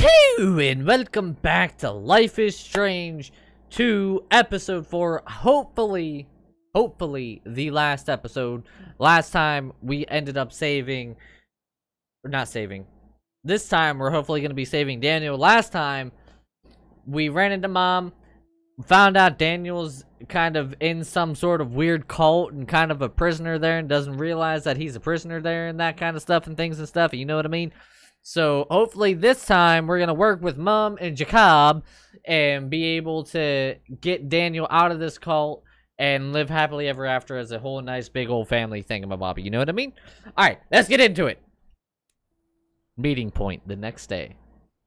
Hello and welcome back to Life is Strange 2 episode 4. Hopefully the last episode. Last time we ended up saving, or not saving. This time we're hopefully going to be saving Daniel. Last time we ran into Mom, found out Daniel's kind of in some sort of weird cult and kind of a prisoner there and doesn't realize that he's a prisoner there and that kind of stuff and things and stuff. You know what I mean? So hopefully this time we're going to work with Mom and Jacob and be able to get Daniel out of this cult and live happily ever after as a whole nice big old family thingamabobby. You know what I mean? Alright, let's get into it. Meeting point the next day.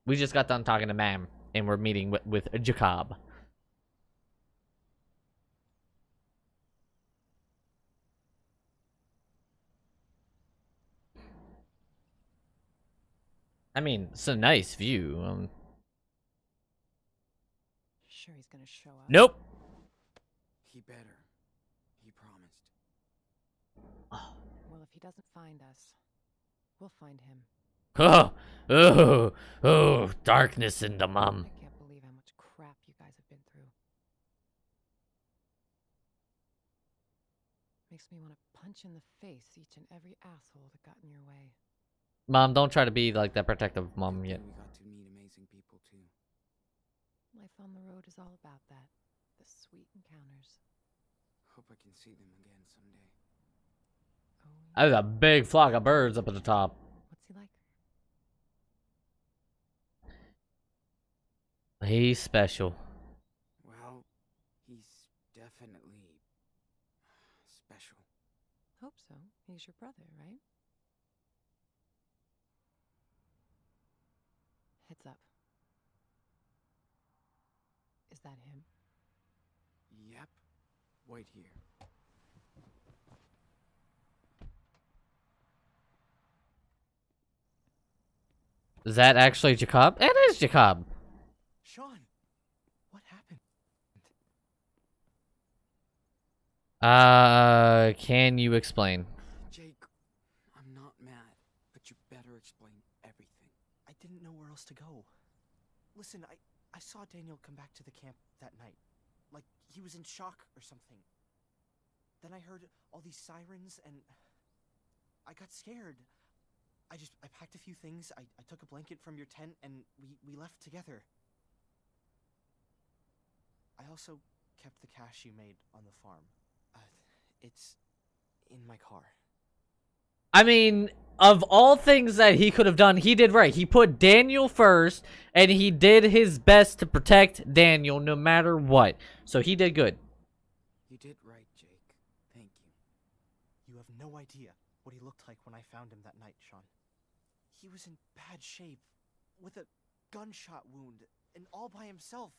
We just got done talking to Ma'am and we're meeting with Jacob. I mean, it's a nice view. Sure he's gonna show up? Nope. He better. He promised. Well, if he doesn't find us, we'll find him. Oh, darkness in the Mum. I can't believe how much crap you guys have been through. Makes me want to punch in the face each and every asshole that got in your way. Mom, don't try to be like that protective mom yet. We got to meet amazing people too. Life on the road is all about that. The sweet encounters. Hope I can see them again someday. Oh, There's a big flock of birds up at the top. what's he like? He's special. Well, he's definitely special. Hope so. He's your brother, right? Heads up. Is that him? Yep. Wait here. Is that actually Jacob? It is Jacob. Sean, what happened? Can you explain? Jake, I'm not mad, but you better explain everything. I didn't know where else to go. Listen, I saw Daniel come back to the camp that night. Like, he was in shock or something. Then I heard all these sirens and I got scared. I packed a few things, I took a blanket from your tent and we left together. I also kept the cash you made on the farm. It's in my car. I mean, of all things that he could have done, he did right. He put Daniel first, and he did his best to protect Daniel no matter what. So he did good. You did right, Jake. Thank you. You have no idea what he looked like when I found him that night, Sean. He was in bad shape, with a gunshot wound, and all by himself.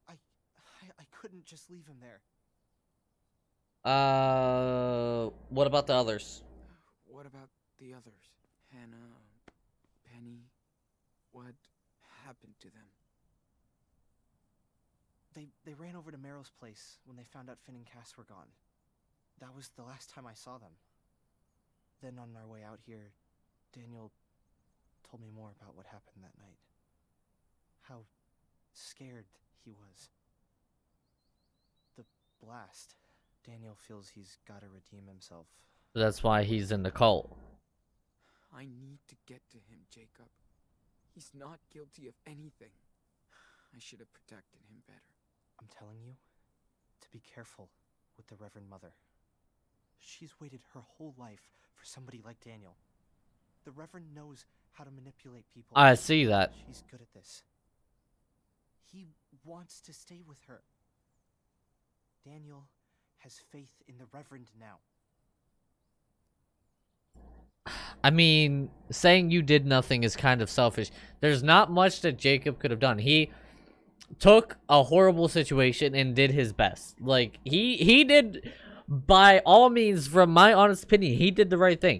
I couldn't just leave him there. What about the others? What about the others? Hannah, Penny, what happened to them? They ran over to Meryl's place when they found out Finn and Cass were gone. That was the last time I saw them. Then on our way out here, Daniel told me more about what happened that night. How scared he was. The blast. Daniel feels he's gotta redeem himself. That's why he's in the cult. I need to get to him, Jacob. He's not guilty of anything. I should have protected him better. I'm telling you, to be careful with the Reverend Mother. She's waited her whole life for somebody like Daniel. The Reverend knows how to manipulate people. I see that. She's good at this. He wants to stay with her. Daniel has faith in the Reverend now. I mean, saying you did nothing is kind of selfish. There's not much that Jacob could have done. He took a horrible situation and did his best. Like, he did, by all means, from my honest opinion, he did the right thing.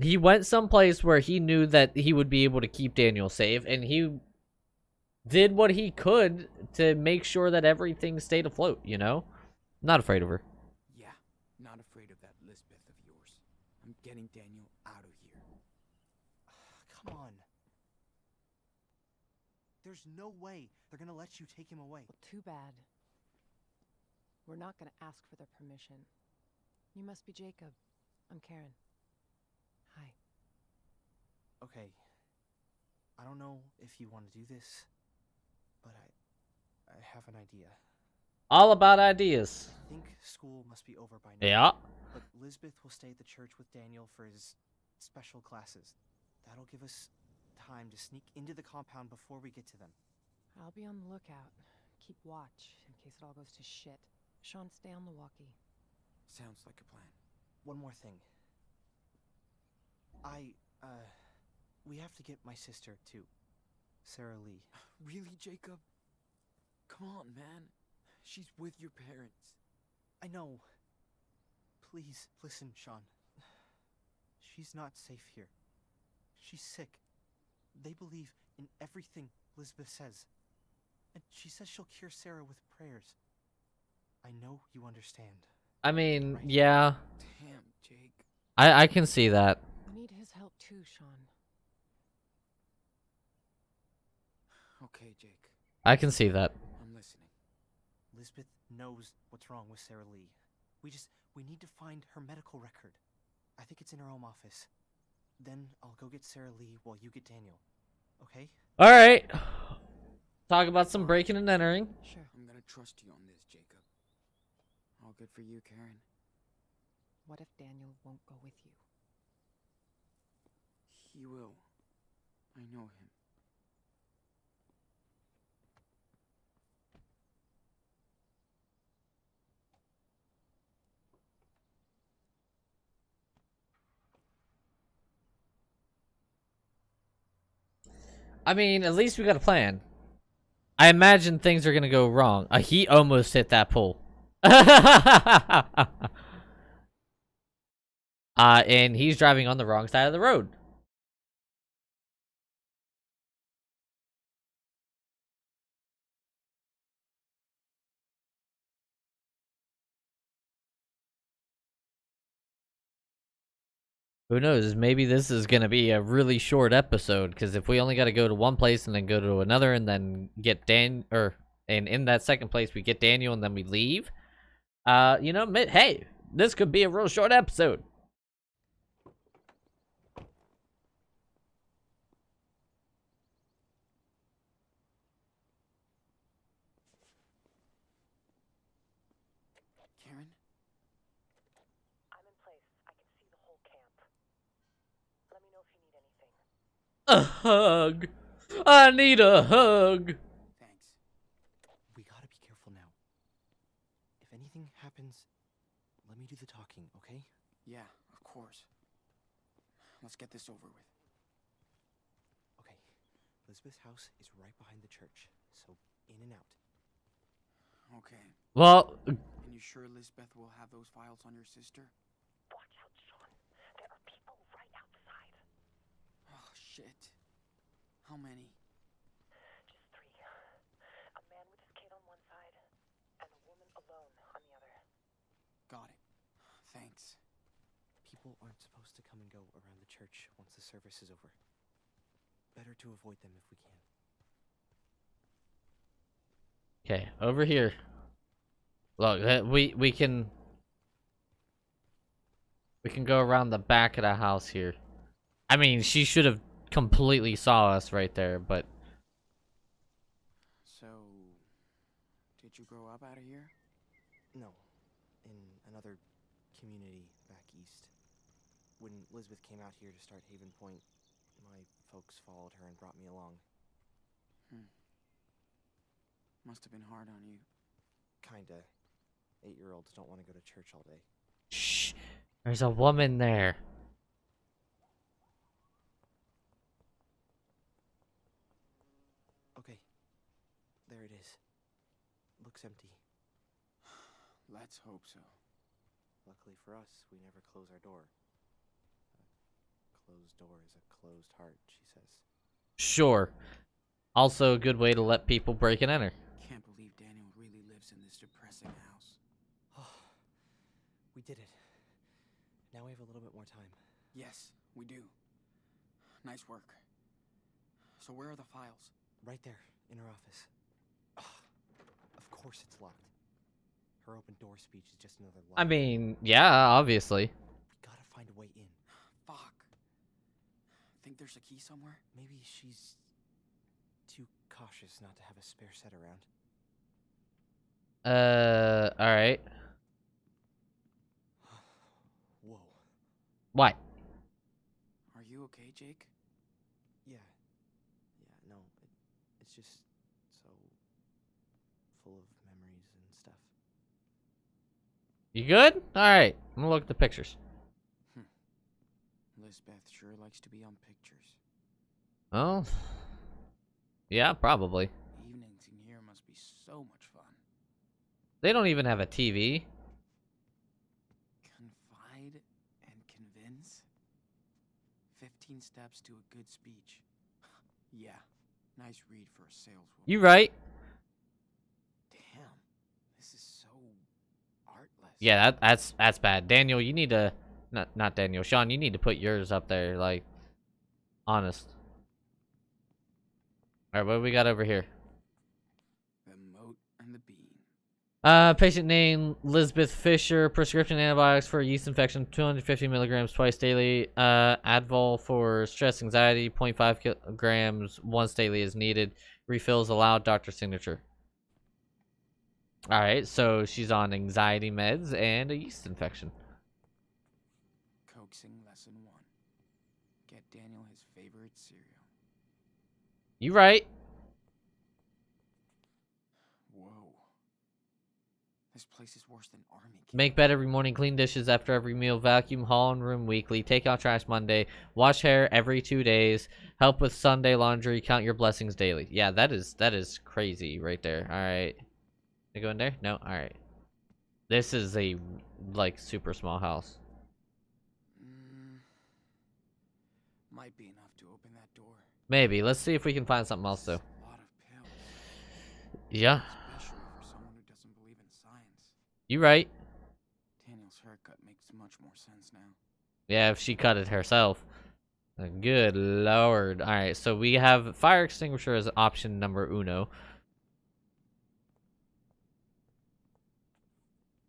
He went someplace where he knew that he would be able to keep Daniel safe, and he did what he could to make sure that everything stayed afloat, you know? Not afraid of her. Yeah, not afraid of that Lisbeth of yours. I'm getting Daniel out of here. Come on. There's no way they're gonna let you take him away. Well, too bad. We're not gonna ask for their permission. You must be Jacob. I'm Karen. Hi. Okay. I don't know if you want to do this, but I have an idea. All about ideas. I think school must be over by now. Yeah. But Lisbeth will stay at the church with Daniel for his special classes. That'll give us time to sneak into the compound before we get to them. I'll be on the lookout. Keep watch in case it all goes to shit. Sean, stay on the walkie. Sounds like a plan. One more thing. We have to get my sister, too. Sarah Lee. Really, Jacob? Come on, man. She's with your parents. I know. Please, listen, Sean. She's not safe here. She's sick. They believe in everything Lisbeth says. And she says she'll cure Sarah with prayers. I know you understand. I mean, Right. yeah. Damn, Jake. I can see that. We need his help too, Sean. Okay, Jake. I can see that. I'm listening. Lisbeth knows what's wrong with Sarah Lee. We need to find her medical record. I think it's in her home office. Then I'll go get Sarah Lee while you get Daniel. Okay? All right. Talk about some breaking and entering. Sure. I'm gonna trust you on this, Jacob. All good for you, Karen. What if Daniel won't go with you? He will. I know him. I mean, at least we got a plan. I imagine things are gonna go wrong. He almost hit that pole. And he's driving on the wrong side of the road. Who knows? Maybe this is gonna be a really short episode, because if we only got to go to one place and then go to another and then get and in that second place we get Daniel and then we leave, you know, hey, this could be a real short episode. Karen? I'm in place. I can see the whole camp. Let me know if you need anything. A hug. I need a hug. Thanks. We gotta be careful now. If anything happens, let me do the talking, okay? Yeah, of course. Let's get this over with. Okay. Lisbeth's house is right behind the church, so in and out. Okay. Well, And you sure Lisbeth will have those files on your sister? Watch out, Sean. There are people right outside. Oh, shit. How many? Just 3. A man with his kid on one side, and a woman alone on the other. Got it. Thanks. People aren't supposed to come and go around the church once the service is over. Better to avoid them if we can. okay, over here. Look, we can go around the back of the house here. I mean, she should have completely saw us right there, but So, did you grow up out of here? No, in another community back east. When Lisbeth came out here to start Haven Point, my folks followed her and brought me along. Must have been hard on you. Kinda. 8-year-olds don't want to go to church all day. shh. There's a woman there. Okay. There it is. Looks empty. Let's hope so. Luckily for us, we never close our door. A closed door is a closed heart, she says. Sure. Also a good way to let people break and enter. Can't believe Daniel really lives in this depressing house. Oh, we did it. Now we have a little bit more time. Yes, we do. Nice work. So where are the files? Right there, in her office. Ugh, of course it's locked. Her open door speech is just another lie. I mean, yeah, obviously. We gotta find a way in. Fuck. Think there's a key somewhere? Maybe she's too cautious not to have a spare set around. Alright. Whoa. What? Are you okay, Jake? Yeah. Yeah, no. It's just so full of memories and stuff. You good? Alright. I'm gonna look at the pictures. Lisbeth sure likes to be on pictures. Oh. Yeah, probably. Evenings in here must be so much fun. They don't even have a TV. Confide and convince? 15 steps to a good speech. Yeah, nice read for a saleswoman. You right. Damn, this is so artless. Yeah, that's bad. Daniel, you need to not Daniel. Sean, you need to put yours up there, like, honest. Alright, what do we got over here? The moat and the bean. Patient name Lisbeth Fisher. Prescription antibiotics for yeast infection, 250 milligrams twice daily. Advil for stress anxiety, 0.5 kilograms once daily is needed. Refills allowed. Doctor's signature. Alright, so she's on anxiety meds and a yeast infection. Coaxing lesson 1. Get Daniel his favorite cereal. You right. Whoa. This place is worse than army camp. Make bed every morning, clean dishes after every meal, vacuum hall and room weekly, take out trash Monday, wash hair every 2 days, help with Sunday laundry, count your blessings daily. Yeah, that is crazy right there. Alright. You go in there? No? Alright. This is a, like, super small house. Might be enough to open that door. Maybe. Let's see if we can find something else, though. A lot of pills. Yeah. Especially for someone who doesn't believe in science. You right. Daniel's haircut makes much more sense now. Yeah, if she cut it herself. Good lord. Alright, so we have fire extinguisher as option number uno.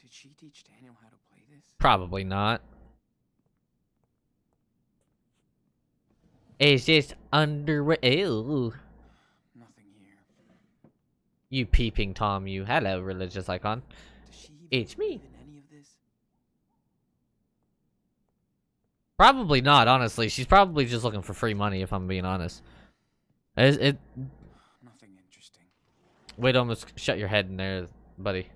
Did she teach Daniel how to play this? Probably not. Is this underwear? Ew. Nothing here. You peeping Tom, you. Hello, religious icon. Does she even It's me. believe in any of this? Probably not, honestly. She's probably just looking for free money, if I'm being honest. Nothing interesting. Wait, almost shut your head in there, buddy.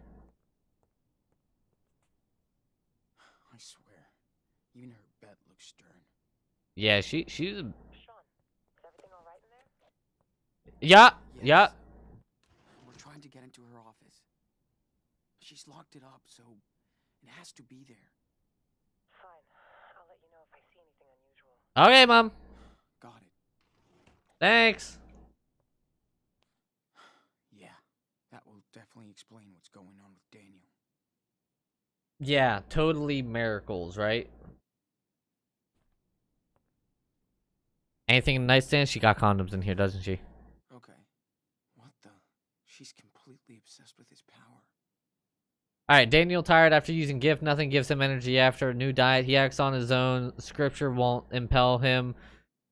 I swear, even her bed looks stern. Yeah, she's... Sean, is everything all right in there? Yeah, Yes. yeah. We're trying to get into her office. She's locked it up, so it has to be there. Fine. I'll let you know if I see anything unusual. Okay, Mom. Got it. Thanks. Yeah, that will definitely explain what's going on with Daniel. Yeah, totally miracles, right? Anything in the nightstand? She got condoms in here, doesn't she? Okay. What the? She's completely obsessed with his power. Alright, Daniel tired after using gift. Nothing gives him energy after a new diet. He acts on his own. Scripture won't impel him.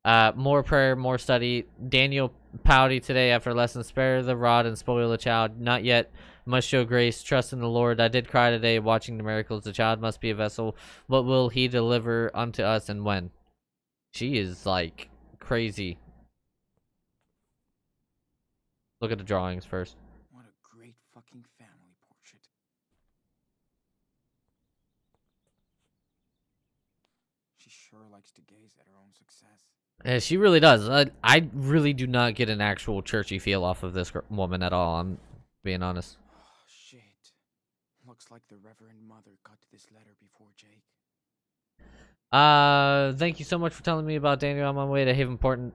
More prayer, more study. Daniel pouty today after lesson. Spare the rod and spoil the child. Not yet. Must show grace. Trust in the Lord. I did cry today watching the miracles. The child must be a vessel. What will he deliver unto us and when? She is like crazy. Look at the drawings first. What a great fucking family portrait. She sure likes to gaze at her own success. She really does. I really do not get an actual churchy feel off of this woman at all. I'm being honest. Oh, shit. Looks like the Reverend Mother got to this letter before Jake. Thank you so much for telling me about Daniel. I'm on my way to his important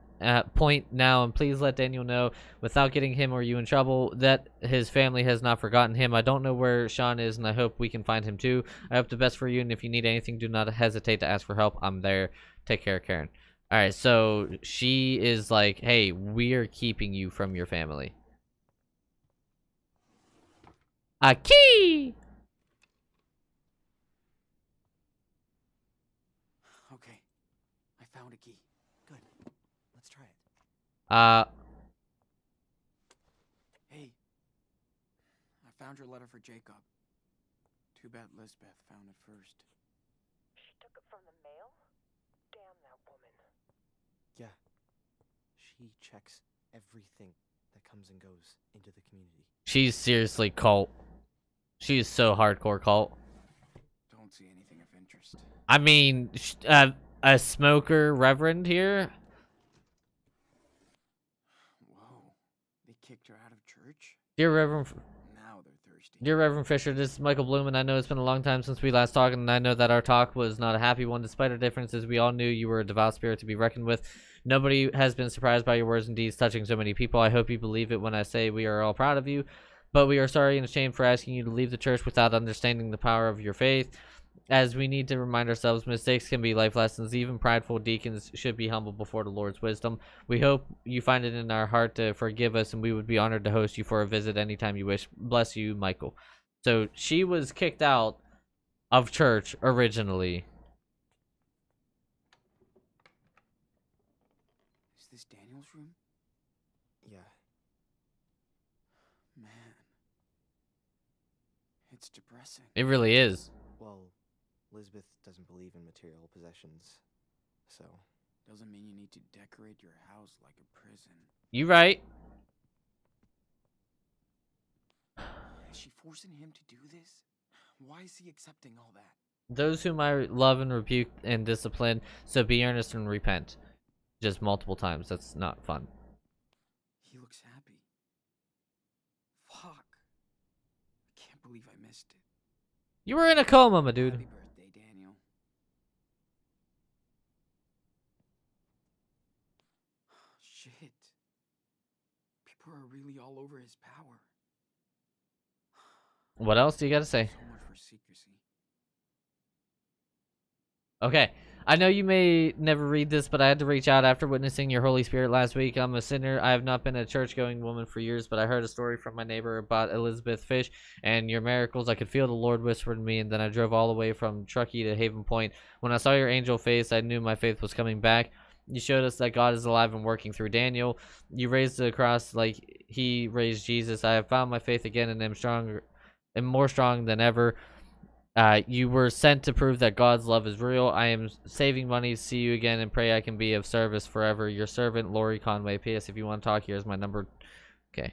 point now, and please let Daniel know, without getting him or you in trouble, that his family has not forgotten him. I don't know where Sean is, and I hope we can find him too. I hope the best for you, and if you need anything, do not hesitate to ask for help. I'm there. Take care, Karen. Alright, so she is like, hey, we are keeping you from your family. A key! Okay, I found a key. Good. Let's try it. Hey, I found your letter for Jacob. Too bad Lisbeth found it first. She took it from the mail? Damn that woman. Yeah. She checks everything that comes and goes into the community. She's seriously cult. She's so hardcore cult. Don't see anything of interest. I mean, a smoker reverend here? Whoa, they kicked her out of church? Dear Reverend... Now they're thirsty. Dear Reverend Fisher, this is Michael Bloom, and I know it's been a long time since we last talked, and I know that our talk was not a happy one. Despite our differences, we all knew you were a devout spirit to be reckoned with. Nobody has been surprised by your words and deeds touching so many people. I hope you believe it when I say we are all proud of you, but we are sorry and ashamed for asking you to leave the church without understanding the power of your faith. As we need to remind ourselves, mistakes can be life lessons. Even prideful deacons should be humble before the Lord's wisdom. We hope you find it in our heart to forgive us, and we would be honored to host you for a visit anytime you wish. Bless you, Michael. So she was kicked out of church originally. Is this Daniel's room? Yeah. Man. It's depressing. It really is. Well, Lisbeth doesn't believe in material possessions, so... Doesn't mean you need to decorate your house like a prison. You right. Is she forcing him to do this? Why is he accepting all that? Those whom I love and rebuke and discipline, so be earnest and repent. Just multiple times. That's not fun. He looks happy. Fuck. I can't believe I missed it. You were in a coma, my dude. Happy birthday, Daniel. Shit. People are really all over his power. What else do you gotta say? So much for secrecy. Okay. I know you may never read this, but I had to reach out after witnessing your Holy Spirit last week. I'm a sinner. I have not been a church-going woman for years, but I heard a story from my neighbor about Elizabeth Fish and your miracles. I could feel the Lord whisper to me, and then I drove all the way from Truckee to Haven Point. When I saw your angel face, I knew my faith was coming back. You showed us that God is alive and working through Daniel. You raised the cross like he raised Jesus. I have found my faith again and am stronger and more strong than ever. You were sent to prove that God's love is real. I am saving money to see you again and pray I can be of service forever. Your servant, Lori Conway. P.S. If you want to talk, here's my number. Okay.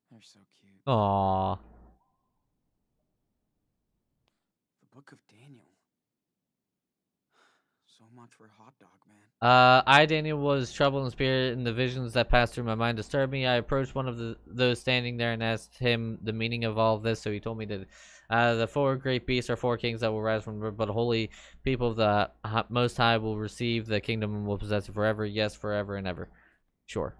They're so cute. Aww. The Book of Daniel. So much for Hot Dog Man. I, Daniel, was troubled in spirit, and the visions that passed through my mind disturbed me. I approached one of those standing there and asked him the meaning of all of this, so he told me that the four great beasts are four kings that will rise from the river, but holy people of the Most High will receive the kingdom and will possess it forever. Yes, forever and ever. Sure.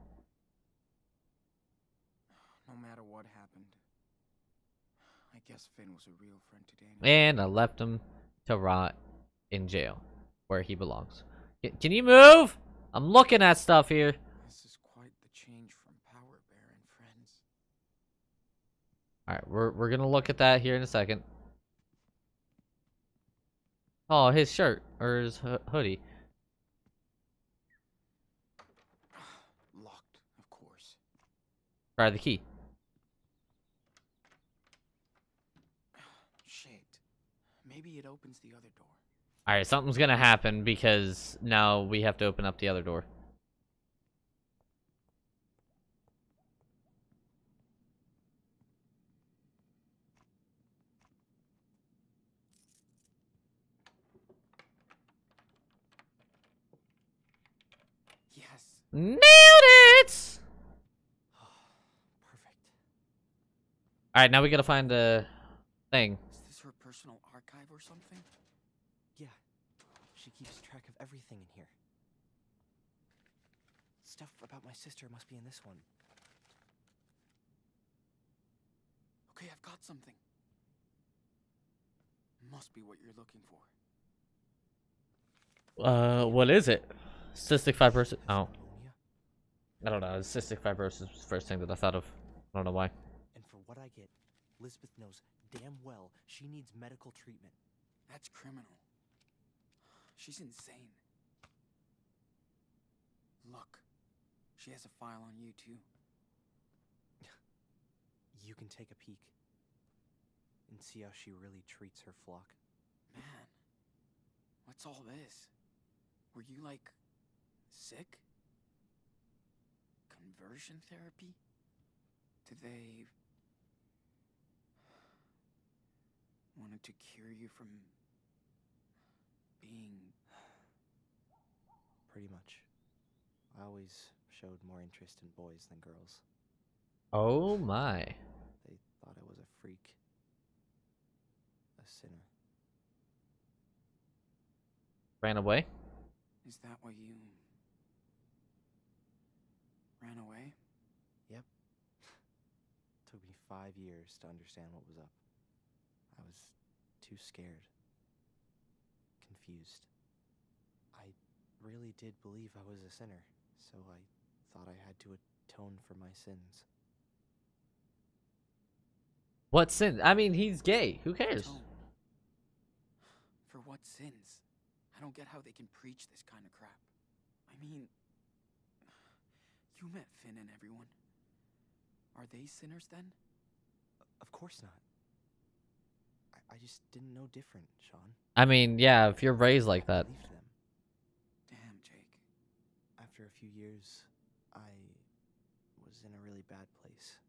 No matter what happened, I guess Finn was a real friend to Daniel. And I left him to rot in jail, where he belongs. Can you move? I'm looking at stuff here. This is quite the change from Power Bear and friends. All right, we're gonna look at that here in a second. Oh, his shirt or his hoodie. Locked, of course. Try the key. Shit. Maybe it opens the other door. All right, something's gonna happen because now we have to open up the other door. Yes. Nailed it! Perfect. All right, now we gotta find the thing. Is this her personal archive or something? Yeah. She keeps track of everything in here. Stuff about my sister must be in this one. Okay, I've got something. Must be what you're looking for. What is it? Cystic fibrosis. Oh, Pneumonia. I don't know. Cystic fibrosis was the first thing that I thought of. I don't know why. And for what I get, Lisbeth knows damn well she needs medical treatment. That's criminal. She's insane. Look, she has a file on you too. You can take a peek and see how she really treats her flock. Man, what's all this? Were you, like, sick? Conversion therapy? Did they... wanted to cure you from... being... Pretty much. I always showed more interest in boys than girls. Oh my. They thought I was a freak. A sinner. Ran away? Is that why you... ran away? Yep. Took me 5 years to understand what was up. I was too scared. Confused. I really did believe I was a sinner, so I thought I had to atone for my sins. What sin? I mean, he's gay. Who cares? Atone. For what sins? I don't get how they can preach this kind of crap. I mean... you met Finn and everyone. Are they sinners then? Of course not. I just didn't know different, Sean. I mean, yeah, if you're raised like that. Believed them. Damn, Jake. After a few years, I was in a really bad place.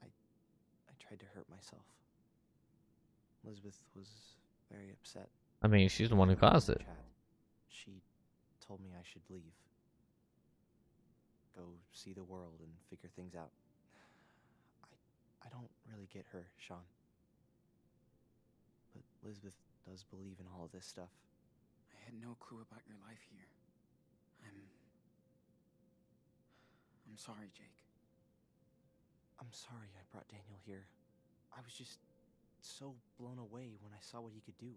I tried to hurt myself. Elizabeth was very upset. I mean, she's the one who caused it. Chat. She told me I should leave. Go see the world and figure things out. I don't really get her, Sean. But Elizabeth does believe in all of this stuff. I had no clue about your life here. I'm sorry, Jake. I'm sorry I brought Daniel here. I was just so blown away when I saw what he could do.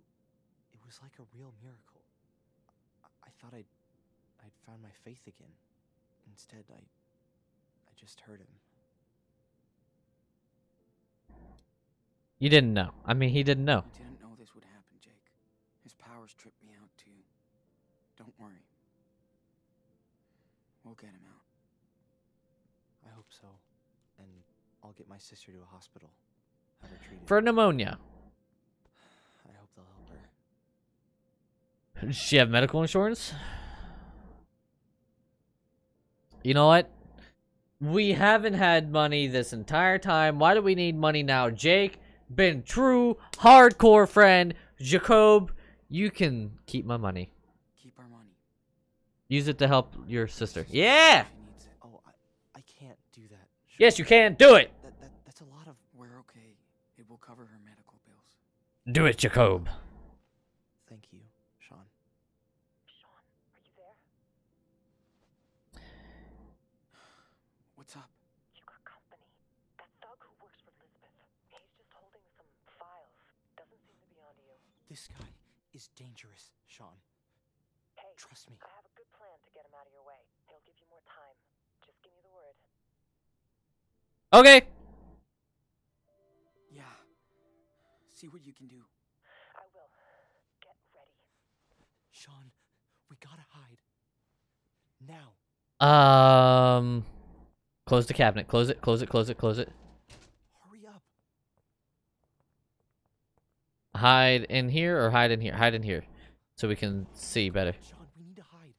It was like a real miracle. I thought I'd found my faith again. Instead, I just hurt him. You didn't know. I mean, he didn't know. I didn't know this would happen, Jake. His powers tripped me out too. Don't worry. We'll get him out. I hope so. And I'll get my sister to a hospital. Have her treated. For pneumonia. I hope they'll help her. Does she have medical insurance? You know what? We haven't had money this entire time. Why do we need money now? Jake, been true, hardcore friend. Jacob, you can keep my money. Keep our money. Use it to help your sister. Yeah! She needs it. Oh, I can't do that. Sean. Yes, you can. Do it! That's a lot of... We're okay. It will cover her medical bills. Do it, Jacob. Thank you, Sean. Sean, are you there? What's up? You got company. That thug who works for Lisbeth. He's just holding some files. Doesn't seem to be onto you. This guy is dangerous, Sean. Hey, Trust me. I have a good plan to get him out of your way. He'll give you more time. Just give me the word. Okay. Yeah. See what you can do. I will. Get ready. Sean, we gotta hide. Now. Close the cabinet. Close it, close it, close it, close it. Hurry up. Hide in here or hide in here? Hide in here. So we can see better. Sean, we need to hide.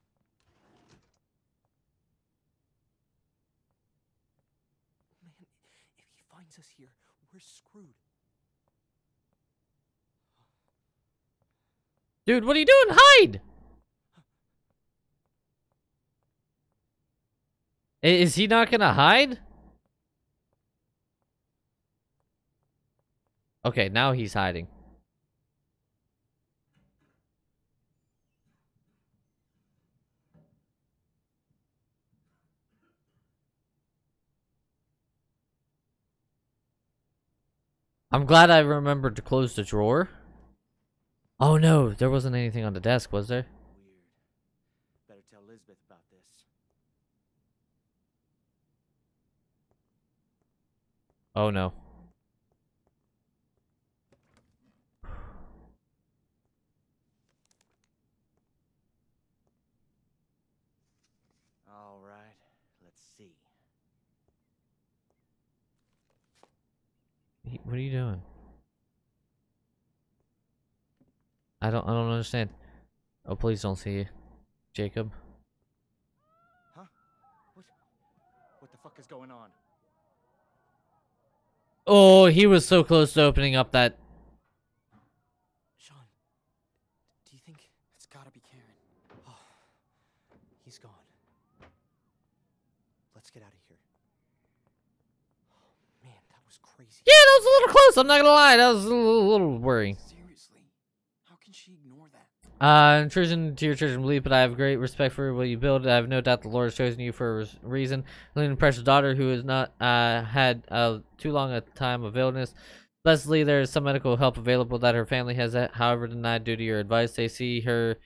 Man, if he finds us here, we're screwed. Dude, what are you doing? Hide! Is he not gonna hide? Okay, now he's hiding. I'm glad I remembered to close the drawer. Oh no, there wasn't anything on the desk, was there? Weird. Better tell Elizabeth about this. Oh no. All right, let's see. What are you doing? I don't understand. Oh, please don't see you, Jacob. Huh? What the fuck is going on? Oh, he was so close to opening up that. Sean, do you think... It's gotta be Karen. Oh, he's gone. Let's get out of here. Oh, man, that was crazy. Yeah, that was a little close. I'm not gonna lie. That was a little worrying. Seriously, how can she ignore that? Intrusion to your church and belief, but I have great respect for what you build. I have no doubt the Lord has chosen you for a reason. Leaving precious daughter who has not had too long a time of illness. Leslie, there is some medical help available that her family has, however, denied due to your advice. They see her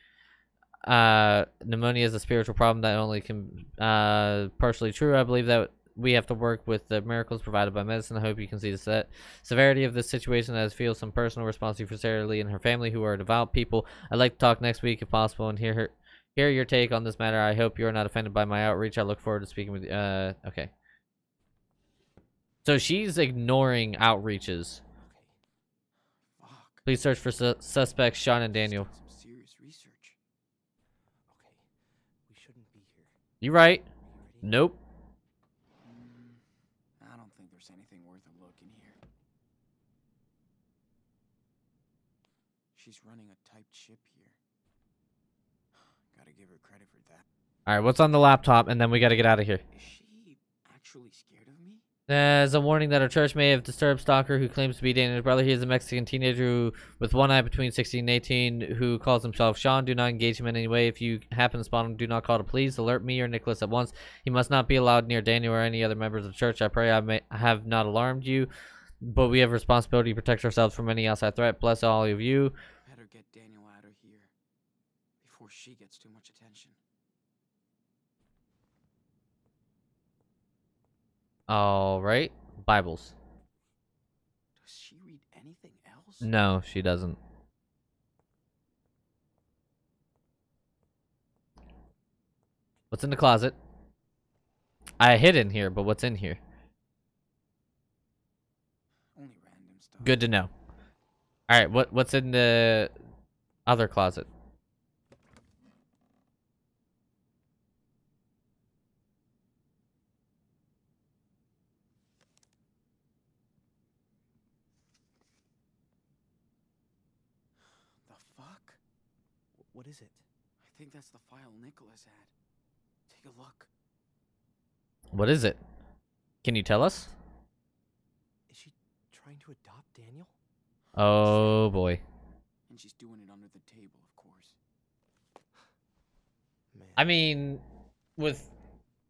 pneumonia is a spiritual problem that only can partially true. I believe that we have to work with the miracles provided by medicine. I hope you can see the severity of this situation as feel some personal responsibility for Sarah Lee and her family, who are devout people. I'd like to talk next week if possible and hear your take on this matter. I hope you are not offended by my outreach. I look forward to speaking with you. Okay. So she's ignoring outreaches. Fuck. Please search for suspects Sean and Daniel. She's done some serious research. Okay, we shouldn't be here. You right? Are you ready? Nope. I don't think there's anything worth a look in here. She's running a typed ship here. Gotta give her credit for that. All right, what's on the laptop? And then we got to get out of here. Is she actually scared of me? There's a warning that our church may have disturbed stalker who claims to be Daniel's brother. He is a Mexican teenager with one eye between 16 and 18 who calls himself Sean. Do not engage him in any way. If you happen to spot him, do not call the police. Alert me or Nicholas at once. He must not be allowed near Daniel or any other members of the church. I pray I have not alarmed you, but we have a responsibility to protect ourselves from any outside threat. Bless all of you. Better get Daniel out of here before she gets too much attention. All right. Bibles. Does she read anything else? No, she doesn't. What's in the closet? I hid in here, but what's in here? Only random stuff. Good to know. All right, what's in the other closet? The fuck? What is it? I think that's the file Nicholas had. Take a look. What is it? Can you tell us? Is she trying to adopt Daniel? Oh boy. And she's doing it under the table, of course. Man. I mean, with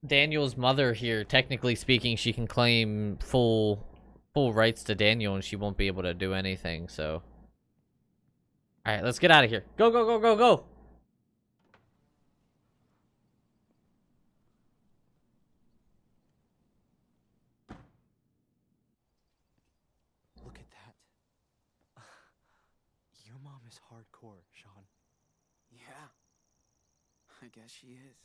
Daniel's mother here, technically speaking, she can claim full rights to Daniel and she won't be able to do anything, so. Alright, let's get out of here. Go, go, go, go, go! Look at that. Your mom is hardcore, Sean. Yeah. I guess she is.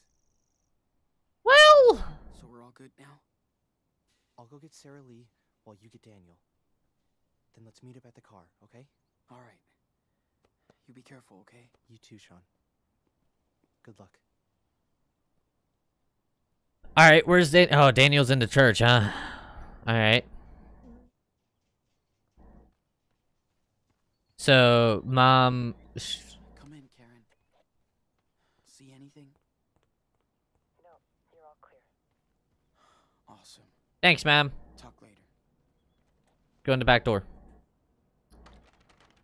Well! So we're all good now? I'll go get Sarah Lee while you get Daniel. Then let's meet up at the car, okay? Alright. You be careful, okay? You too, Sean. Good luck. Alright, where's Oh, Daniel's in the church, huh? Alright. So, Mom... Come in, Karen. See anything? No, you're all clear. Awesome. Thanks, ma'am. Talk later. Go in the back door.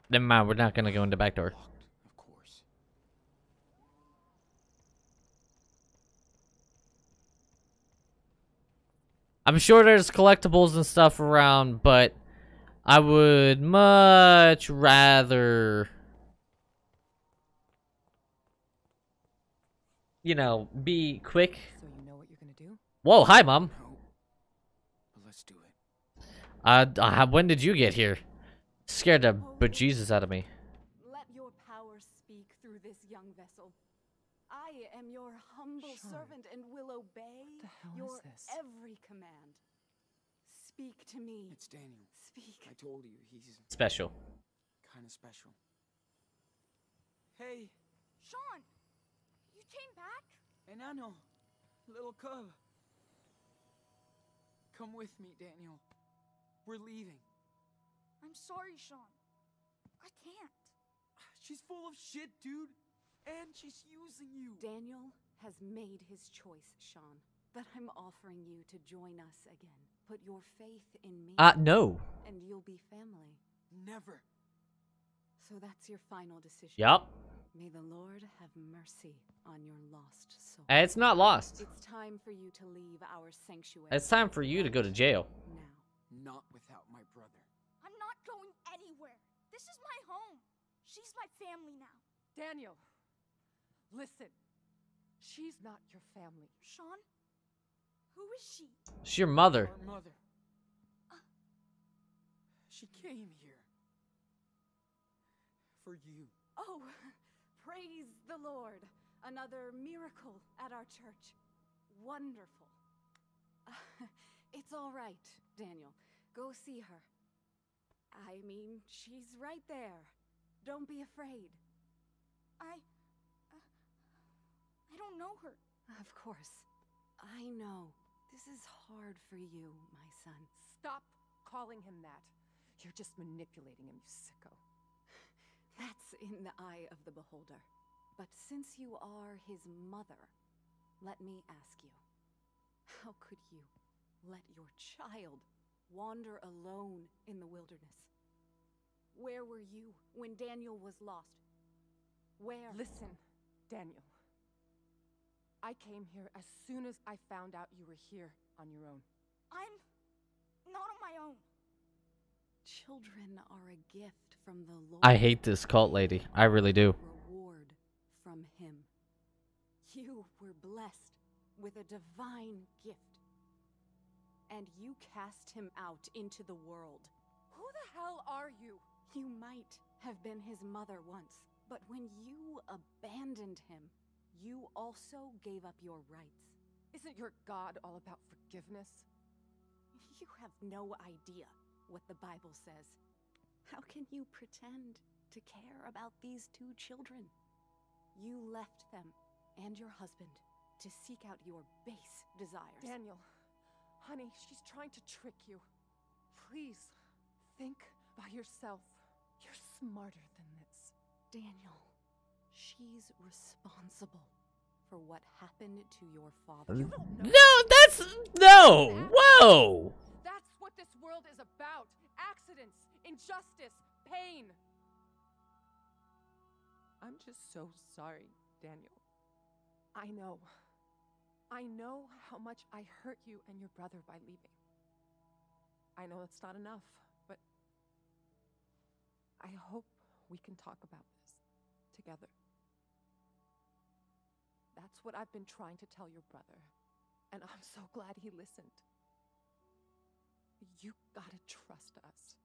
Never mind, we're not gonna go in the back door. Locked, of course. I'm sure there's collectibles and stuff around, but I would much rather you know, be quick. So you know what you're gonna do? Whoa, hi, Mom. No. But let's do it. When did you get here? Scared the bejesus out of me. Let your power speak through this young vessel. I am your humble Sean, servant and will obey the hell is your this? every command. Speak to me. It's Daniel. Speak. I told you, he's Special. kind of special. Hey, Sean, you came back? enano, little cub. Come with me, Daniel. We're leaving. I'm sorry, Sean. I can't. She's full of shit, dude. And she's using you. Daniel has made his choice, Sean. But I'm offering you to join us again. Put your faith in me. No. And you'll be family. Never. So that's your final decision. Yup. May the Lord have mercy on your lost soul. It's not lost. It's time for you to leave our sanctuary. It's time for you to go to jail. Now. Not without my brother. I'm not going anywhere. This is my home. She's my family now. Daniel, listen. She's not your family. Sean? Who is she? It's your mother. Our mother. She came here. For you. Oh, praise the Lord. Another miracle at our church. Wonderful. It's all right, Daniel. Go see her. I mean, she's right there. Don't be afraid. I don't know her. Of course. I know. This is hard for you, my son. Stop calling him that. You're just manipulating him, you sicko. That's in the eye of the beholder. But since you are his mother, let me ask you, how could you let your child wander alone in the wilderness? Where were you when Daniel was lost? Where? Listen, Daniel. I came here as soon as I found out you were here on your own. I'm not on my own. Children are a gift from the Lord. I hate this cult lady. I really do. Reward from him. You were blessed with a divine gift. And you cast him out into the world. Who the hell are you? You might have been his mother once, but when you abandoned him, you also gave up your rights. Isn't your God all about forgiveness? You have no idea what the Bible says. How can you pretend to care about these two children? You left them and your husband to seek out your base desires. Daniel, honey, she's trying to trick you. Please, think by yourself. You're smarter than this. Daniel, she's responsible for what happened to your father. You don't know. No, that's... No! Whoa! That's what this world is about. Accidents, injustice, pain. I'm just so sorry, Daniel. I know how much I hurt you and your brother by leaving. I know it's not enough, but I hope we can talk about this together. That's what I've been trying to tell your brother, and I'm so glad he listened. You gotta trust us.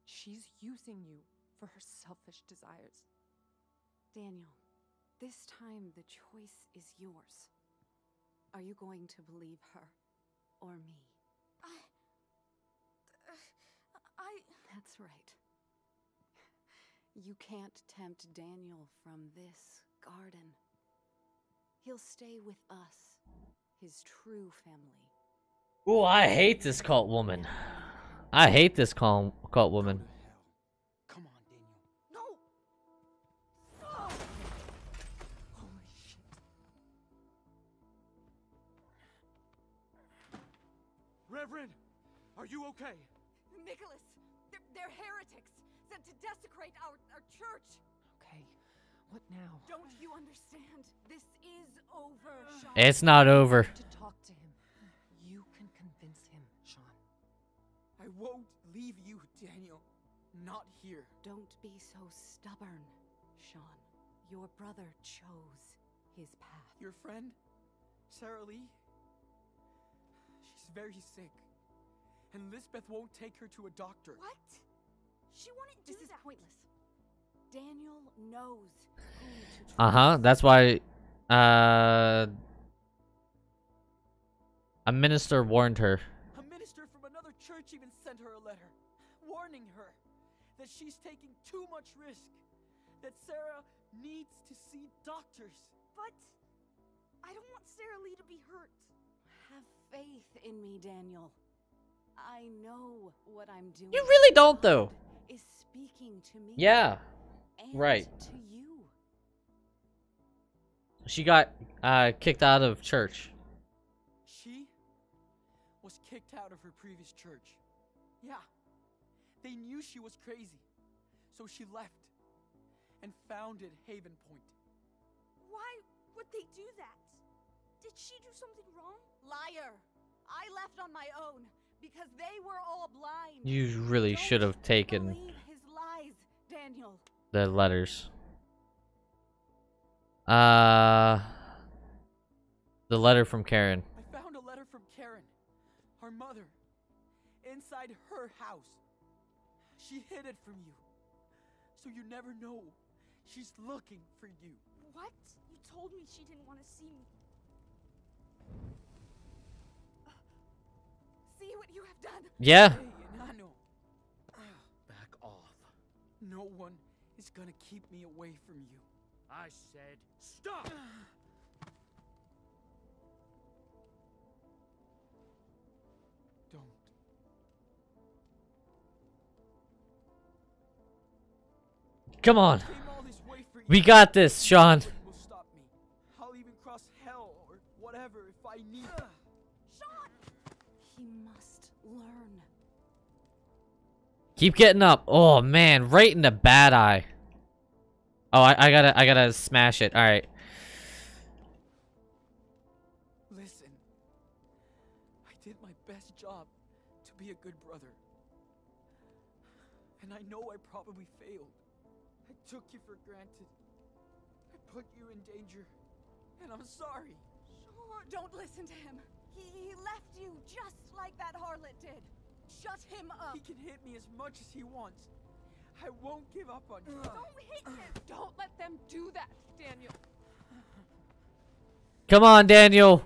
She's using you for her selfish desires. Daniel, this time the choice is yours. Are you going to believe her or me? That's right. You can't tempt Daniel from this garden. He'll stay with us, his true family. Ooh, I hate this cult woman. I hate this cult woman. Go to hell. Come on, Daniel. No! Holy shit. Reverend, are you okay? Nicholas, they're heretics, sent to desecrate our church. Okay, what now? Don't you understand? This is over, Sean. It's not over. To talk to him. You can convince him, Sean. I won't leave you, Daniel. Not here. Don't be so stubborn, Sean. Your brother chose his path. Your friend, Sarah Lee? She's very sick. And Lisbeth won't take her to a doctor. What? She wouldn't do This is that. pointless. Daniel knows whom to trust. That's why a minister warned her. A minister from another church even sent her a letter, warning her that she's taking too much risk, that Sarah needs to see doctors. But I don't want Sarah Lee to be hurt. Have faith in me, Daniel. I know what I'm doing. You really don't, though. God is speaking to me. Yeah. And right. to you. She got kicked out of church. She was kicked out of her previous church. Yeah. They knew she was crazy, so she left and founded Haven Point. Why would they do that? Did she do something wrong? Liar! I left on my own because they were all blind. You really should have Don't taken believe his lies, Daniel. the letters. The letter from Karen. I found a letter from Karen, our mother, inside her house. She hid it from you, so you never know. She's looking for you. What? You told me she didn't want to see me. See what you have done. Yeah. Hey, Nano. Back off. No one is gonna keep me away from you. I said stop! Don't. Come on. Came all this way for you. We got this, Sean. Nobody will stop me. I'll even cross hell or whatever if I need. Sean! He must learn. Keep getting up. Oh man, right in the bad eye. Oh, I gotta smash it. All right. Listen, I did my best job to be a good brother. And I know I probably failed. I took you for granted. I put you in danger. And I'm sorry. Sean, don't listen to him. He left you just like that harlot did. Shut him up. He can hit me as much as he wants. I won't give up on you. Don't hit him! Don't let them do that, Daniel. Come on, Daniel.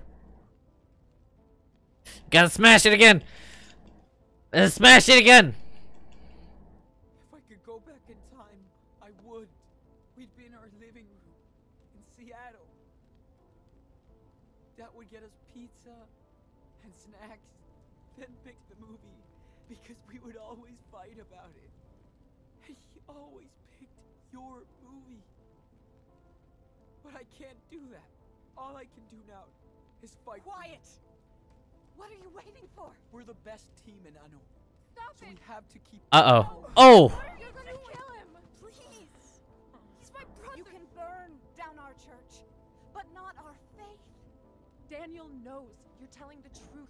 Gotta smash it again. Smash it again. If I could go back in time, I would. We'd be in our living room in Seattle. That would get us pizza and snacks, then pick the movie, because we would always fight about it. And he always picked your movie. But I can't do that. All I can do now is fight. Quiet. What are you waiting for? We're the best team in Ano. Stop So it! we have to keep. Uh-oh. Oh. You're gonna kill him! Please! He's my brother! You can burn down our church, but not our faith. Daniel knows you're telling the truth.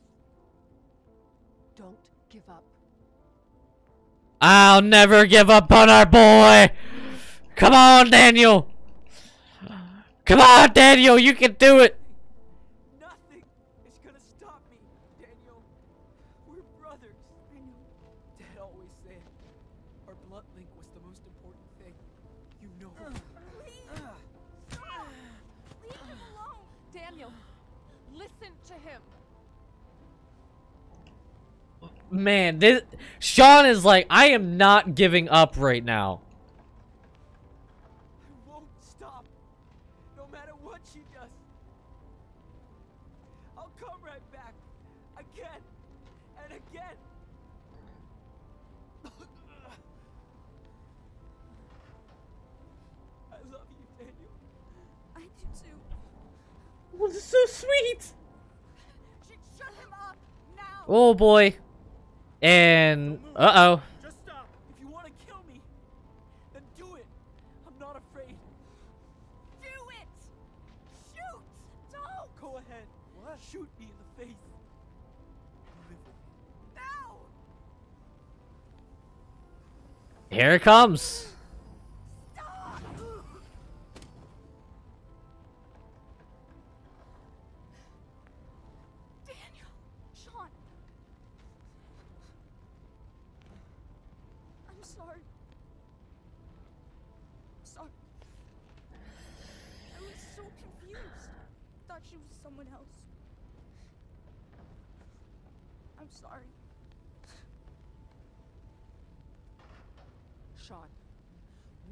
Don't give up. I'll never give up on our boy. Come on, Daniel. Come on, Daniel. You can do it. Nothing is gonna stop me, Daniel. We're brothers. I know. Dad always said our blood link was the most important thing. You know it. Please! Stop! Leave him alone! Daniel, listen to him. Man, this Sean is like, I am not giving up right now. I won't stop. No matter what she does. I'll come right back. Again. And again. I love you, Daniel. I do too. Oh, this is so sweet. Shut him up now. Oh boy. And uh-oh. Just stop. If you want to kill me, then do it. I'm not afraid. Do it! Shoot! Don't! Go ahead. What? Shoot me in the face. Live with me. No! Here it comes. Stop! sorry. Sorry. I was so confused. Thought she was someone else. I'm sorry. Sean,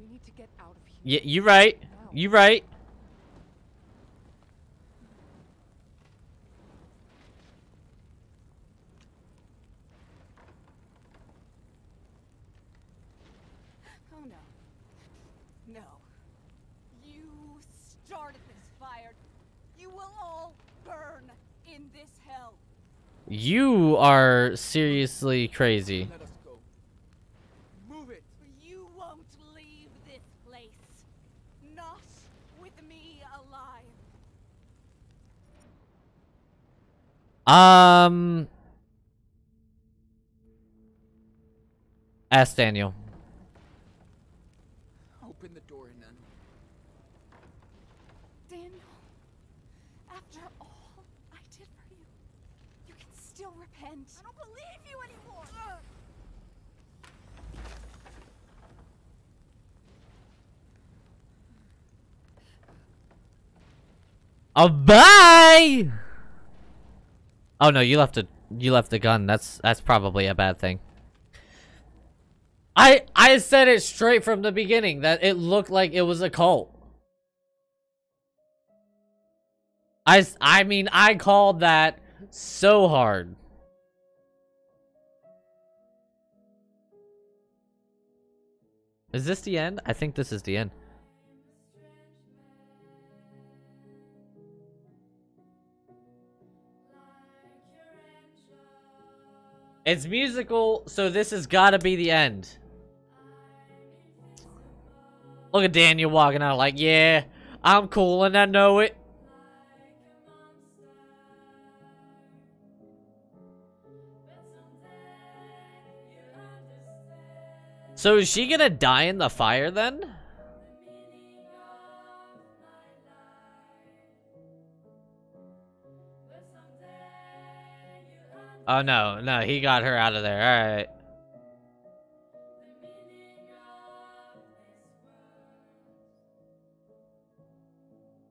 we need to get out of here. Yeah, you right. Now. You right. Oh no. No. You started this fire. You will all burn in this hell. You are seriously crazy. Let us go. Move it. You won't leave this place. Not with me alive. Ask Daniel. Open the door and then. Daniel, after all I did for you, you can still repent. I don't believe you anymore. Oh, bye. Oh no, you left the gun. That's probably a bad thing. I said it straight from the beginning that it looked like it was a cult. I mean, I called that so hard. Is this the end? I think this is the end. It's musical, so this has got to be the end. Look at Daniel walking out like, yeah, I'm cool and I know it. So is she gonna die in the fire then? Oh no, no, he got her out of there. Alright.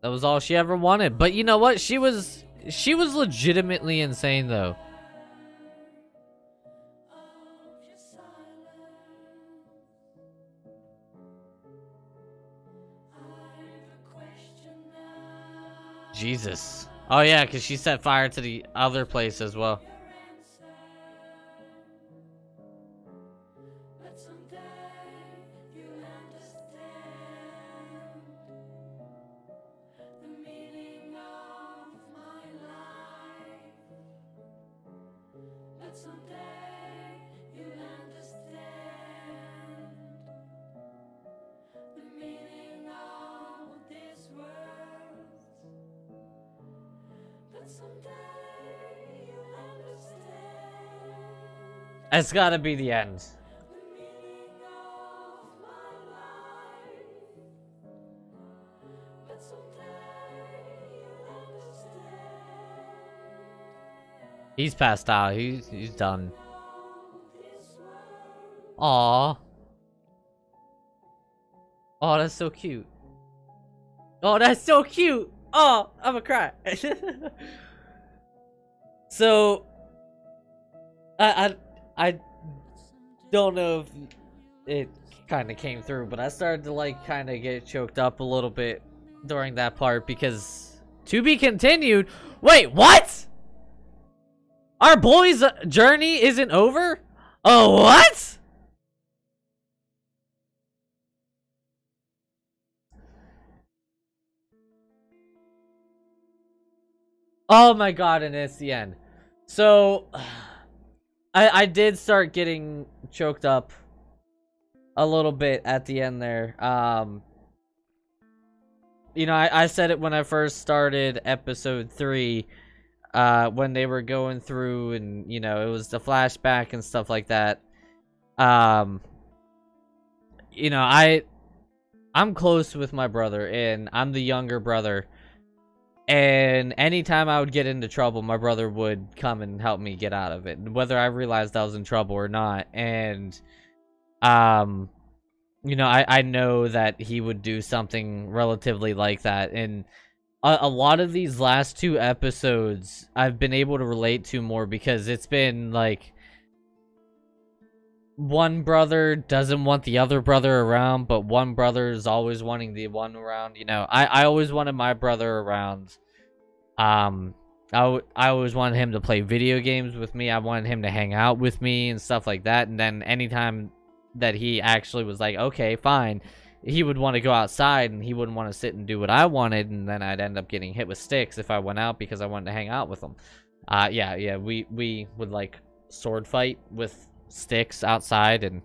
That was all she ever wanted. But you know what? She was legitimately insane though. Jesus. Oh yeah, because she set fire to the other place as well. It's gotta be the end. He's passed out. He's done. Aww. Oh, that's so cute. Oh, that's so cute. Oh, I'm gonna cry. So, I don't know if it kind of came through, but I started to like kind of get choked up a little bit during that part because to be continued. Wait, what? Our boy's journey isn't over? Oh, what? Oh my god, and it's the end. So I did start getting choked up a little bit at the end there. You know, I said it when I first started episode 3, when they were going through and, you know, it was the flashback and stuff like that. You know, I'm close with my brother, and I'm the younger brother. And anytime I would get into trouble, my brother would come and help me get out of it, whether I realized I was in trouble or not. And you know, I know that he would do something relatively like that. And a lot of these last 2 episodes I've been able to relate to more, because it's been like one brother doesn't want the other brother around, but one brother is always wanting the one around. You know, I always wanted my brother around. I always wanted him to play video games with me. I wanted him to hang out with me and stuff like that. And then anytime that he actually was like, okay, fine, he would want to go outside and he wouldn't want to sit and do what I wanted. And then I'd end up getting hit with sticks if I went out because I wanted to hang out with him. Yeah, we would like sword fight with sticks outside, and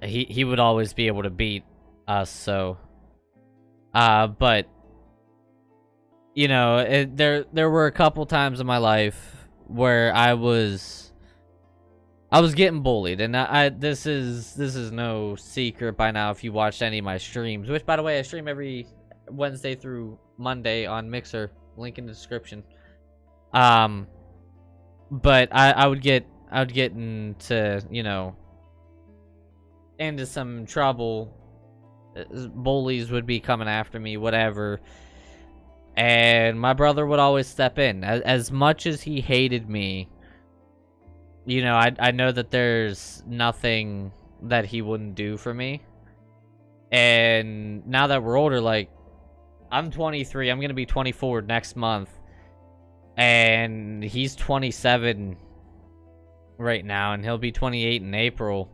he would always be able to beat us. So but you know, there were a couple times in my life where I was getting bullied, and this is no secret by now if you watched any of my streams, which by the way I stream every Wednesday through Monday on Mixer, link in the description. But I would get into, you know, into some trouble. Bullies would be coming after me, whatever. And my brother would always step in. As much as he hated me, you know, I know that there's nothing that he wouldn't do for me. And now that we're older, like, I'm 23, I'm gonna be 24 next month. And he's 27 right now, and he'll be 28 in April.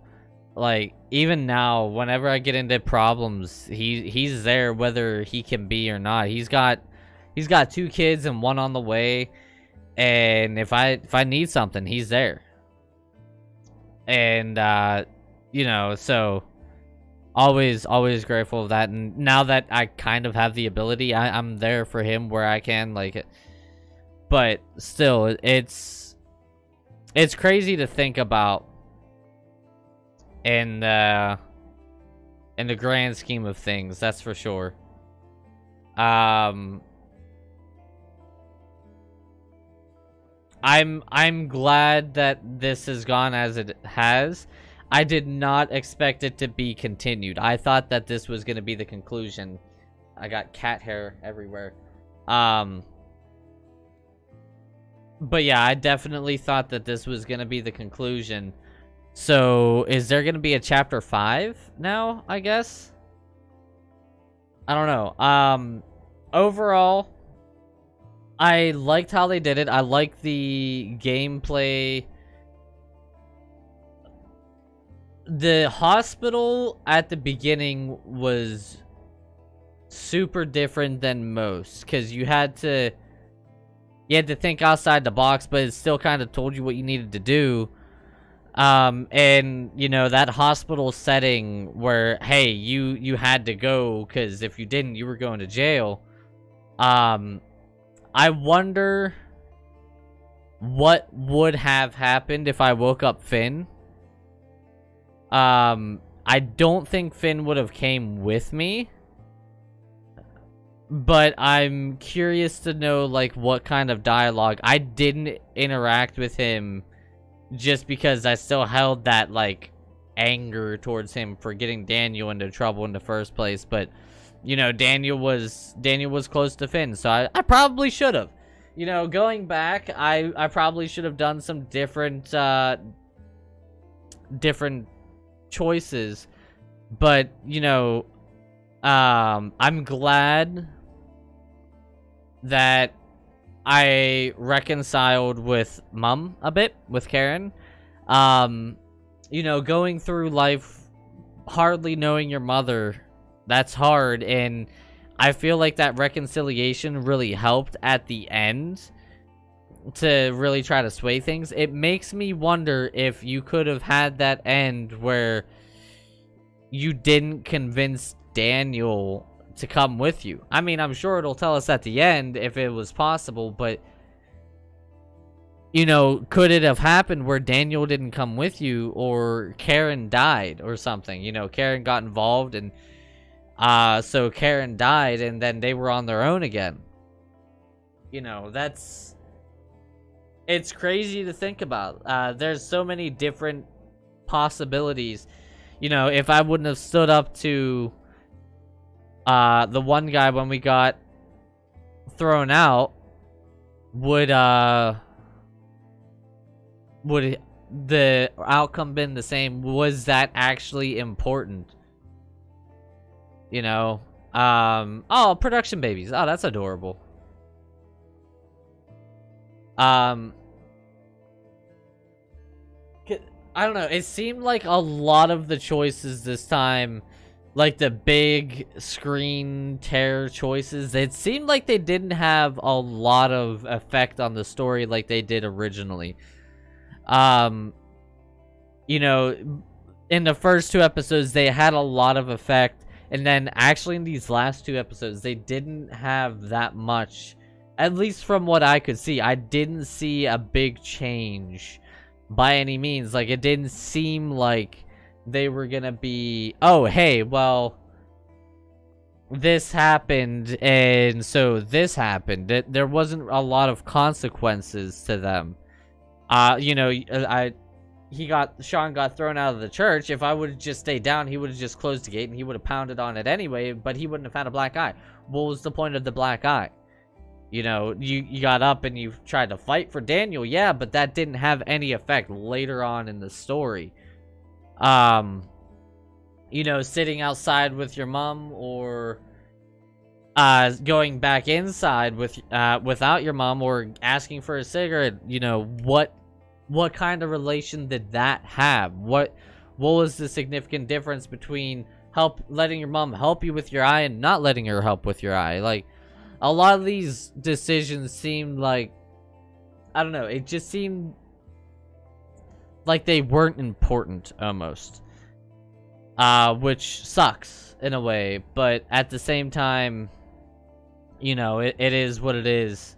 Like, even now, whenever I get into problems, he's there whether he can be or not. He's got 2 kids and 1 on the way, and if I need something, he's there. And you know, so always grateful of that. And now that I kind of have the ability, I'm there for him where I can, like. But still, it's crazy to think about in the grand scheme of things, that's for sure. I'm glad that this has gone as it has. I did not expect it to be continued. I thought that this was going to be the conclusion. I got cat hair everywhere. But yeah, I definitely thought that this was going to be the conclusion. So, is there going to be a chapter 5 now, I guess? I don't know. Overall, I liked how they did it. I liked the gameplay. The hospital at the beginning was super different than most, because you had to think outside the box, but it still kind of told you what you needed to do. And you know, that hospital setting where, hey, you had to go, because if you didn't, you were going to jail. I wonder what would have happened if I woke up Finn. I don't think Finn would have came with me, but I'm curious to know, like, what kind of dialogue. I didn't interact with him just because I still held that, like, anger towards him for getting Daniel into trouble in the first place. But, you know, Daniel was close to Finn, so I probably should have. You know, going back, I probably should have done some different choices. But, you know, I'm glad that I reconciled with Mom a bit, with Karen. You know, going through life hardly knowing your mother, that's hard, and I feel like that reconciliation really helped at the end to really try to sway things. It makes me wonder if you could have had that end where you didn't convince Daniel to come with you. I mean, I'm sure it'll tell us at the end if it was possible, but, you know, could it have happened where Daniel didn't come with you, or Karen died or something? You know, Karen got involved, and so Karen died, and then they were on their own again. You know, it's crazy to think about. There's so many different possibilities. You know, if I wouldn't have stood up to the one guy when we got thrown out, would the outcome been the same? Was that actually important? You know, oh, production babies. Oh, that's adorable. I don't know. It seemed like a lot of the choices this time, like the big screen tear choices, it seemed like they didn't have a lot of effect on the story like they did originally. You know, in the first 2 episodes, they had a lot of effect. And then actually in these last 2 episodes, they didn't have that much. At least from what I could see, I didn't see a big change by any means. Like, it didn't seem like they were gonna be, oh, hey, well, this happened, and so this happened. There wasn't a lot of consequences to them. You know, Sean got thrown out of the church. If I would have just stayed down, he would have just closed the gate, and he would have pounded on it anyway, but he wouldn't have had a black eye. What was the point of the black eye? You know, you got up and you tried to fight for Daniel, yeah, but that didn't have any effect later on in the story. You know, sitting outside with your mom, or going back inside with without your mom, or asking for a cigarette, you know, what kind of relation did that have? What was the significant difference between letting your mom help you with your eye and not letting her help with your eye? Like, a lot of these decisions seemed like, I don't know, it just seemed like they weren't important, almost. Which sucks, in a way, but at the same time, you know, it is what it is,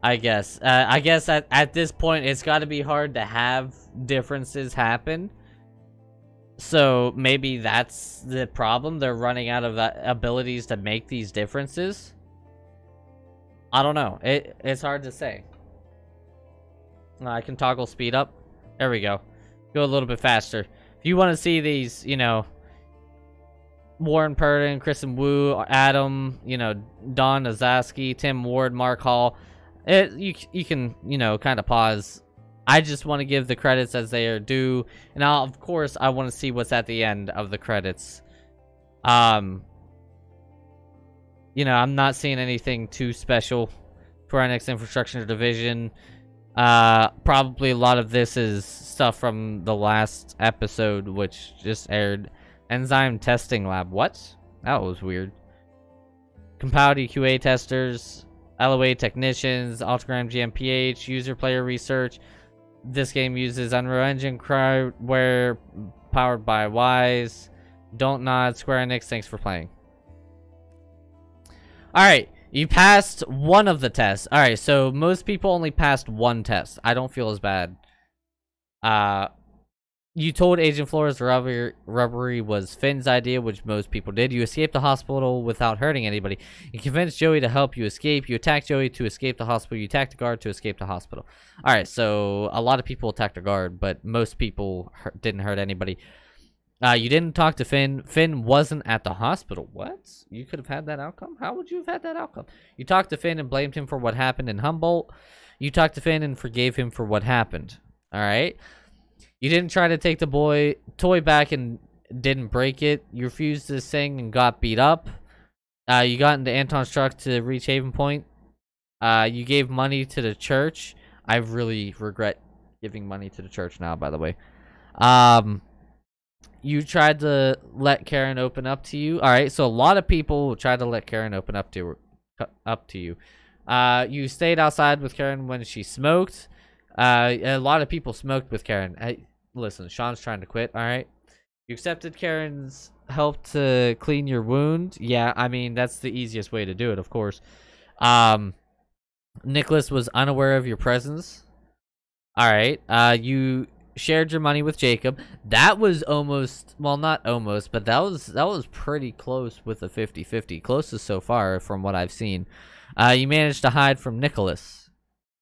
I guess. I guess at this point, it's gotta be hard to have differences happen. So, maybe that's the problem. They're running out of abilities to make these differences. I don't know. It's hard to say. I can toggle speed up. There we go. Go a little bit faster. If you want to see these, you know, Warren Purdon, Kristen Wu, Adam, you know, Don Azaski, Tim Ward, Mark Hall, you can, you know, kind of pause. I just want to give the credits as they are due, and of course I want to see what's at the end of the credits. You know, I'm not seeing anything too special for our next infrastructure division. Probably a lot of this is stuff from the last episode, which just aired. Enzyme testing lab. What? That was weird. Compiled QA testers, LOA technicians, Ultragram GmbH, user player research. This game uses Unreal Engine cryware powered by Wise. Don't nod. Square Enix. Thanks for playing. Alright, you passed one of the tests. Alright, so most people only passed one test. I don't feel as bad. You told Agent Flores the robbery was Finn's idea, which most people did. You escaped the hospital without hurting anybody. You convinced Joey to help you escape. You attacked Joey to escape the hospital. You attacked the guard to escape the hospital. Alright, so a lot of people attacked the guard, but most people didn't hurt anybody. You didn't talk to Finn. Finn wasn't at the hospital. What? You could have had that outcome? How would you have had that outcome? You talked to Finn and blamed him for what happened in Humboldt. You talked to Finn and forgave him for what happened. Alright? You didn't try to take the toy back and didn't break it. You refused to sing and got beat up. You got into Anton's truck to reach Haven Point. You gave money to the church. I really regret giving money to the church now, by the way. You tried to let Karen open up to you. Alright, so a lot of people tried to let Karen open up to you. You stayed outside with Karen when she smoked. A lot of people smoked with Karen. Hey, listen, Sean's trying to quit, alright? You accepted Karen's help to clean your wound. Yeah, I mean, that's the easiest way to do it, of course. Nicholas was unaware of your presence. Alright, you shared your money with Jacob. That was almost, well, not almost, but that was pretty close with the 50-50. Closest so far from what I've seen. You managed to hide from Nicholas.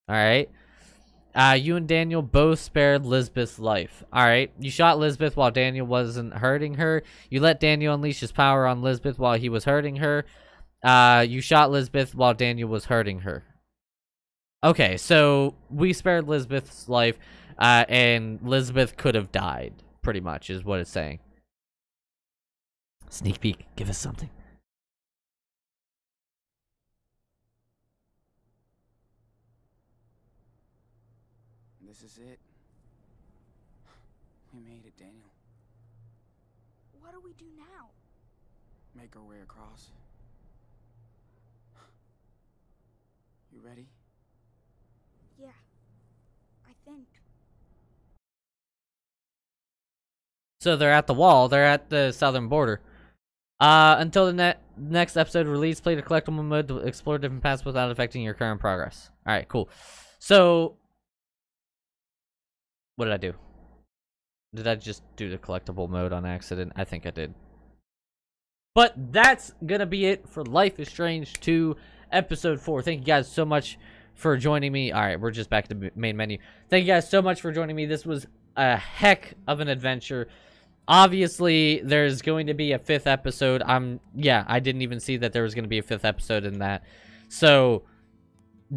Alright. You and Daniel both spared Lisbeth's life. Alright, you shot Lisbeth while Daniel wasn't hurting her. You let Daniel unleash his power on Lisbeth while he was hurting her. You shot Lisbeth while Daniel was hurting her. Okay, so we spared Lisbeth's life, and Lisbeth could have died, pretty much, is what it's saying. Sneak peek, give us something. This is it. We made it, Daniel. What do we do now? Make our way across. You ready? Yeah, I think. So they're at the wall. They're at the southern border. Until the next episode release, play the collectible mode to explore different paths without affecting your current progress. Alright, cool. So, what did I do? Did I just do the collectible mode on accident? I think I did. But that's gonna be it for Life is Strange 2 Episode 4. Thank you guys so much for joining me. Alright, we're just back to the main menu. Thank you guys so much for joining me. This was a heck of an adventure. Obviously, there's going to be a 5th episode. I didn't even see that there was going to be a 5th episode in that. So,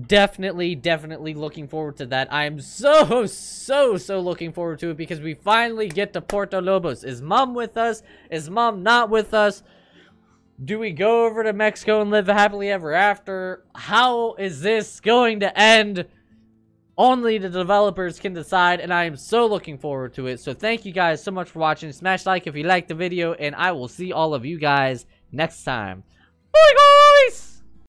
definitely looking forward to that. I'm so looking forward to it because we finally get to Puerto Lobos. Is Mom with us? Is Mom not with us? Do we go over to Mexico and live happily ever after? How is this going to end? Only the developers can decide, and I am so looking forward to it. So thank you guys so much for watching. Smash like if you liked the video, and I will see all of you guys next time. Bye, guys!